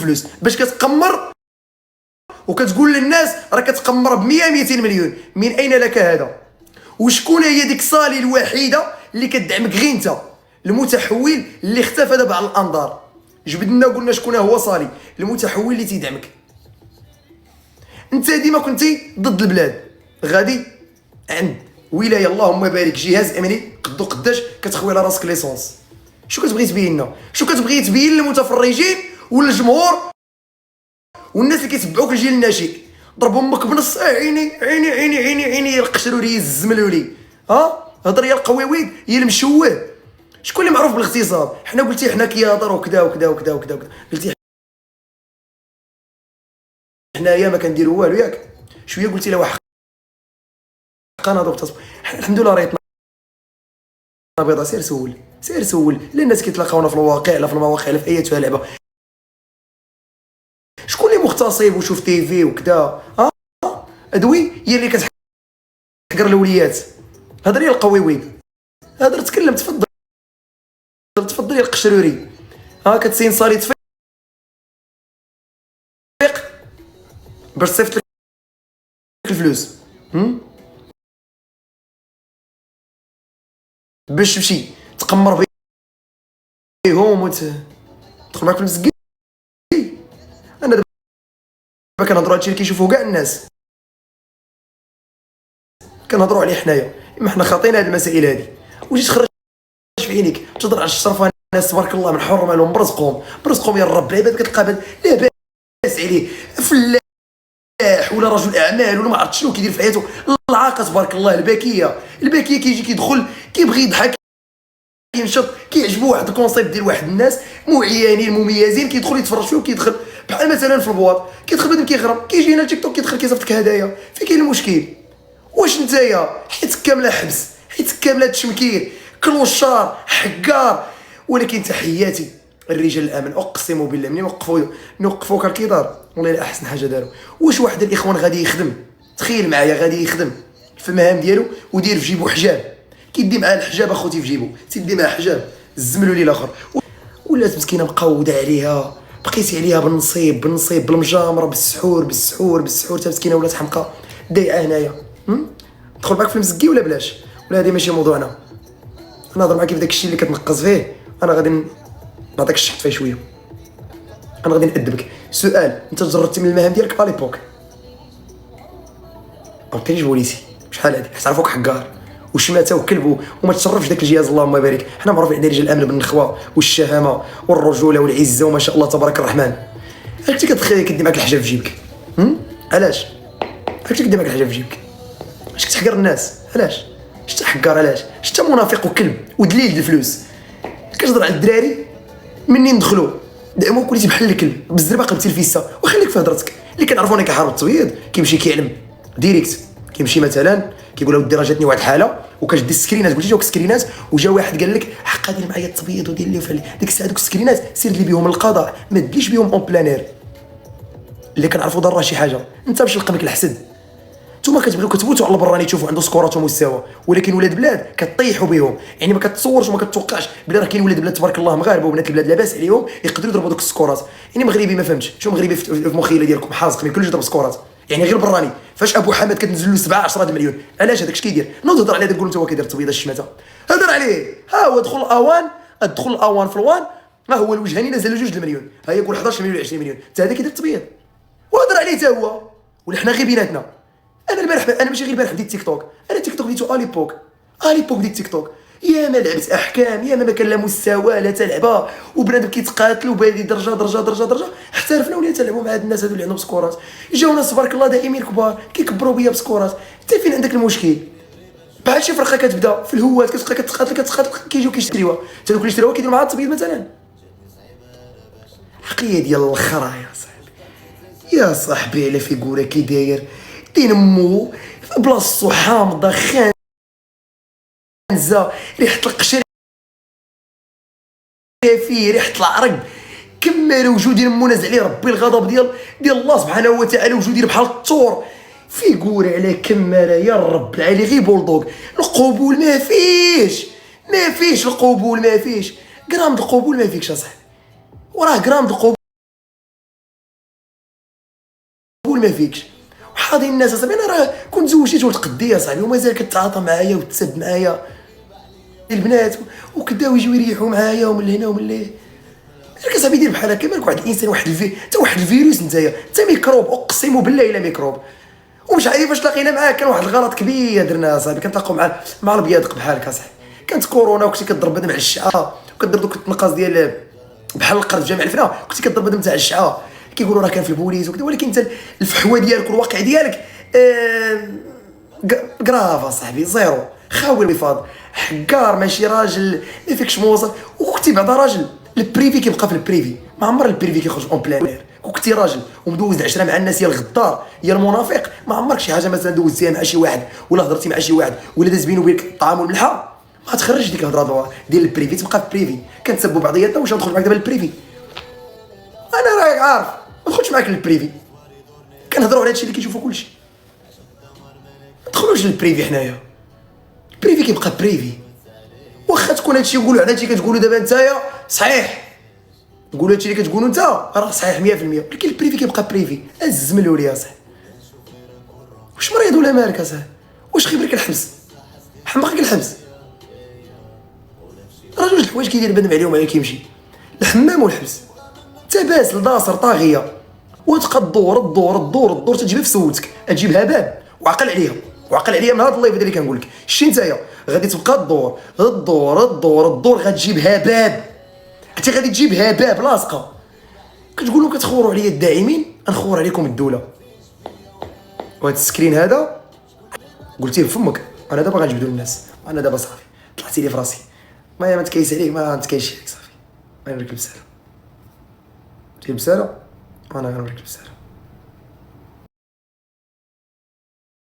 الفلوس باش كتقمر وكتقول للناس راه كتقمر ب 100 200 مليون. من اين لك هذا؟ وشكون هي ديك صالي الوحيده اللي كتدعمك غير انت، المتحول اللي اختفى دابا على الانظار؟ جبدنا قلنا شكون هو صالي المتحول اللي تيدعمك. انت ديما كنتي ضد البلاد، غادي عند ولايه اللهم بارك جهاز امني قدو قداش كتخوي على راسك ليسونس. شو كتبغي تبين لنا؟ شو كتبغي تبين للمتفرجين والجمهور والناس اللي كيتبعوك الجيل الناشئ؟ ضرب امك بنص عيني عيني عيني عيني عيني يا القشروري الزملولي، هضر يا القويويد يا المشوه. شكون اللي معروف بالاغتصاب؟ حنا قلتي حنا كياضر وكذا وكذا وكذا وكذا، قلتي حنايا ما كنديروا والو ياك، شويه قلتي لا واحد حقا هذا اغتصب. الحمد لله ريتنا بيضاء. سير سول سير سول، لا الناس كيتلاقاونا في الواقع لا في المواقع لا في ايتها لعبه. شكون اللي مغتصب وشوف تيفي وكذا؟ ادوي هي اللي كتحقر الاوليات. هضر يا القويويد، هضر تكلم، تفضل تفضل يا القشروري. كتسين صالي تفيق باش تصيفط لك الفلوس، باش تمشي تقمر بيهم تدخل معاك في المسكين. انا دابا كنهضروا هادشي اللي كيشوفوه كاع الناس، كنهضروا عليه حنايا. اما حنا خاطينا هاد المسائل هادي وجيت تخرج في عينيك تهضر على الشرفه. الناس تبارك الله من حر مالهم برزقهم يا رب. العباد كتقابل لا باس عليه، فلاح ولا رجل اعمال ولا ما عرفت شنو كيدير في حياته، العاقه تبارك الله، الباكيه كيجي كيدخل كيبغي يضحك كينشط، كيعجبو واحد الكونسيبت ديال واحد الناس معينين مميزين، كيدخل يتفرج فيه وكيدخل. بحال مثلا في البواط كيدخل بنادم كيغرم كيجي هنا التيك توك كيدخل كيصيفط لك هدايا. فين كاين المشكل؟ واش نتايا حيتك كامله حبس، حيتك كامله تشمكير كلوشار حكار؟ ولكن تحياتي الرجال الامن، اقسم بالله منين نوقفوا كالكيدار والله لا احسن حاجه داروا. واش واحد الاخوان غادي يخدم، تخيل معايا غادي يخدم في المهام ديالو ودير في جيبو حجاب، كيدي معاه الحجاب اخوتي في جيبو، تيدي معاه حجاب الزملوا لي الاخر، ولات مسكينه مقوده عليها، بقيتي عليها بالنصيب بالمجامره بالسحور حتى مسكينه ولات حمقى ضايعه هنايا. ندخل معاك في المزكي ولا بلاش؟ ولا هذه ماشي موضوعنا. انا نهضر معاك في داك الشيء اللي كتنقص فيه. انا غادي نعطيك الشحط فيه شويه، انا غادي نأدبك. سؤال، انت تجردتي من المهام ديالك باليبوك ما كاينش بوليسي شحال هادي، حيت عرفوك حكار وشماته وكلب وما تشرفش داك الجهاز اللهم بارك. حنا معروفين عندنا رجال الامن بالنخوه والشهامه والرجوله والعزه وما شاء الله تبارك الرحمن. عرفتي كدي معاك الحجاب في جيبك؟ علاش؟ عرفتي كدي معاك الحجاب في جيبك؟ اش كتحقر الناس؟ علاش؟ شتا حكار؟ علاش؟ شتا منافق وكلب ودليل الفلوس. كتهضر على الدراري منين دخلوا دعموك وليتي بحال الكلب بالزربه قلبتي الفيسه. وخليك في هضرتك. اللي كنعرفوني كيحارب التبييض كيمشي كيعلم ديريكت، كيمشي مثلا كيقول له ودي راه جاتني واحد الحاله وكتدي السكرينات، قلتي جاوك السكرينات وجا واحد قال لك حقا دير معايا التبييض ودير لي وفعل ديك الساعه دوك السكرينات سير لي بهم القضاء، ما تديش بهم اون بلانير. اللي كنعرفوا ضر شي حاجه انت باش يلقى لك الحسد. نتوما كتبغيو كتبوتوا على البراني تشوفوا عنده سكورات ومستوى، ولكن ولاد بلاد كطيحوا بهم. يعني ما كتصورش وما كتوقعش بلي راه كاين ولاد بلاد تبارك الله مغاربه وبنات البلاد لاباس عليهم يقدروا يضربوا دوك السكورات. يعني مغربي ما فهمتش شنو مغربي في المخيله ديالكم حاذق ما يكونش يضرب سكورات. يعني غير براني فاش ابو حماد كتنزل له 7 10 مليون، علاش هذاك اش كيدير؟ نوض هضر عليه تقول انت هو كيدير التبييض الشماته، هضر عليه. ها هو دخل الاوان في الوان، ها هو الوجهاني نزل له 2 المليون، ها يقول 11 مليون 20 مليون، حتى هذا كيدير التبييض وهضر عليه حتى هو. ولا حنا غير بيناتنا. انا ماشي غير البارح بديت تيك توك، انا تيك توك بديتو اليبوك بديت تيك توك. يا ما لعبت احكام، يا ما كان لا مستوى لا تلعبه، وبنادم كيتقاتلوا بهذه درجه احترفنا ولينا تلعبوا مع هاد الناس هادو اللي عندهم سكورات. جاو ناس تبارك الله دائمين كبار كيكبروا بيا بسكورات. انت فين عندك المشكل؟ بحال شي فرقه كتبدا في الهوات كتبقى كتقاتل كيجيو كيشريوها، حتى دوك اللي شراوها كيديروا معاها التبييض مثلا. حقيه ديال الخرا يا صاحبي. يا صاحبي على فيكورا كي داير دين مو في بلاصتو حامضه خانزه، ريحه القشري فيه، ريحه العرق كمال وجود منازع عليه ربي الغضب ديال الله سبحانه وتعالى، وجود بحال الطور فيكورا على كماله يا رب العالي. غير بولدوغ القبول ما فيش القبول ما فيش، غرام د القبول ما فيكش اصاحبي، وراه غرام د القبول كل ما فيكش وحاضي الناس اصاحبي. انا راه كنت زوجت وتقدي اصاحبي ومازال كتعاطى معايا وتسد معايا البنات وكداو يجيو يريحوا معايا ومن هنا ومن ليه. مالك اصاحبي دير بحال هكا، مالك واحد الانسان انت واحد الفيروس، انت ميكروب، اقسم بالله الا ميكروب. ومش عارف فاش تلاقينا معاه كان واحد الغلط كبير درناه صاحبي، كنتلاقاو مع البيادق بحالك اصاحبي. كانت كورونا وكنتي كضرب مع الشعه وكدير دوك التنقاص ديال بحال القرد في جامع الفنا، كنتي كضرب هذا نتاع الشعه كيقولوا راه كان في البوليس وكذا، ولكن انت الفحوه ديالك والواقع ديالك كراف اصاحبي، زيرو. خاوي الوفاض، حكار ماشي راجل ما فيكش موصل. وكنتي بعدا راجل البريفي كيبقى في البريفي، ما عمر البريفي كيخرج اون بلان. وكنتي راجل ومدوز العشره مع الناس، يا الغدار يا المنافق، ما عمرك شي حاجه مثلا دوزتيها مع شي واحد ولا هضرتي مع شي واحد ولا داز بينو وبينك الطعام والملحه، ما تخرج ديك الهضره ديال البريفي، تبقى في البريفي. كنتسبوا بعضياتنا واش ندخل معاك دابا للبريفي؟ انا راك عارف ما ندخلش معاك للبريفي، كنهضروا على هادشي اللي كيشوفوا كلشي. ما ندخلوش للبريفي حنايا، البريفي كيبقى بريفي. واخا تكون هادشي نقولوا على هادشي كتقولوا دابا نتايا صحيح، نقولوا هادشي اللي كتقولوا انت راه صحيح 100%، ولكن البريفي كيبقى بريفي. الزملوا لي اصاحبي، واش مريض ولا مالك اصاحبي؟ واش خيبرك الحبس؟ حماقك الحبس؟ راه جوج الحوايج كيدير بنادم عليهم على كيمشي، الحمام والحبس. تباس لداصر طاغيه وتبقى الدور تجيبها في سوتك، تجيبها باب وعقل عليها، وعقل عليها من هذا اللايف اللي كنقول لك. شتي نتايا غادي تبقى الدور غتجيبها باب، حتى غادي تجيبها باب لاصقه. كتقولوا كتخوروا عليا الداعمين، نخور عليكم الدوله. وهذا السكرين هذا قلتيه بفمك، انا دابا غنجبدو للناس، انا دابا صافي طلعتي لي في راسي، ما تكايس عليك، ما نتكايش عليك صافي. غنوريك البساله، تجي البساله وانا غنوريك البساله.